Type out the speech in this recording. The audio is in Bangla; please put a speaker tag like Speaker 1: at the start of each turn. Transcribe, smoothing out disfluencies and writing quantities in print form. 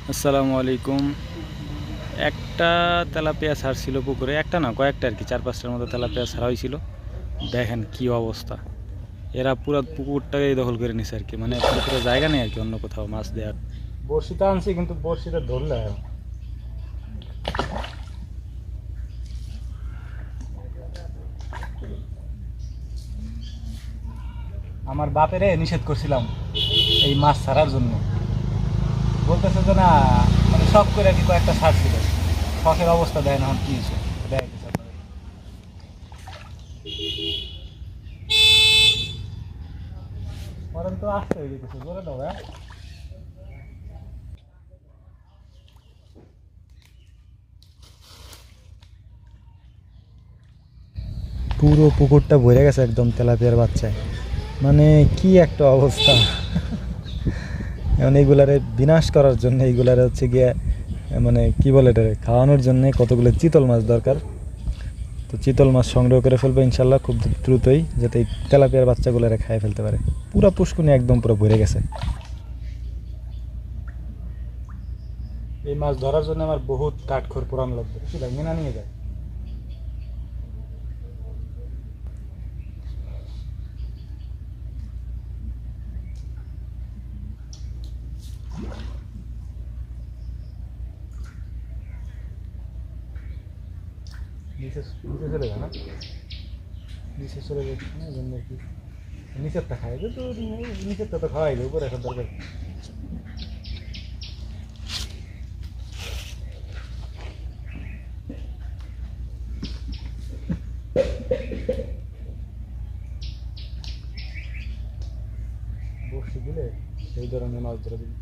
Speaker 1: আসসালামু আলাইকুম। একটা তেলাপিয়া ছাড়ছিল পুকুরে, একটা না কয়েকটা আর কি, 4-5টার মতো তেলাপিয়া ছাড়া হয়েছিল। দেখেন কি অবস্থা, এরা পুরো পুকুরটাকেই দখল করে নিছে আর কি, মানে পুকুরে জায়গা নেই আর কি অন্য কোথাও মাছ দেওয়ার। বড়শিটা আনছি কিন্তু বড়শিটা ধরলে আমার বাপেরে নিষেধ করছিলাম এই মাছ ছাড়ার জন্য, বলতেছে যে না, মানে শখ করে আর কি কয়েকটা ছাড়ছিল। শখের অবস্থা দেখেন এখন কি হয়েছে, দেখাইতেছে আপনাদের। তো আসতে হয়ে যেতেছে, জোরে দাও হ্যাঁ। পুরো পুকুরটা ভরে গেছে একদম তেলাপিয়ার বাচ্চায়, মানে কি একটা অবস্থা। এখন এইগুলারে বিনাশ করার জন্য এইগুলারে হচ্ছে গিয়ে মানে কি বলে এটারে খাওয়ানোর জন্য কতগুলো চিতল মাছ দরকার। তো চিতল মাছ সংগ্রহ করে ফেলবো ইনশাল্লাহ খুব দ্রুতই, যাতে এই তেলাপিয়ার বাচ্চাগুলারে খাইয়ে ফেলতে পারে। পুরো পুষ্কুনি একদম পুরো ভরে গেছে। এই মাছ ধরার জন্য আমার বহুত কাঠখড় পোড়ানো লাগবে, বুঝলে, মিনা নিয়ে যায়। নিচে নিচে চলে যায় না, নিচে চলে যাচ্ছে না, এই জন্য কি নিচেরটা খাই তো, নিচেরটা তো খাওয়াই দেবো, উপরে এখন দরকার। বসে দিলে সেই ধরনের মাছ ধরে দিবি।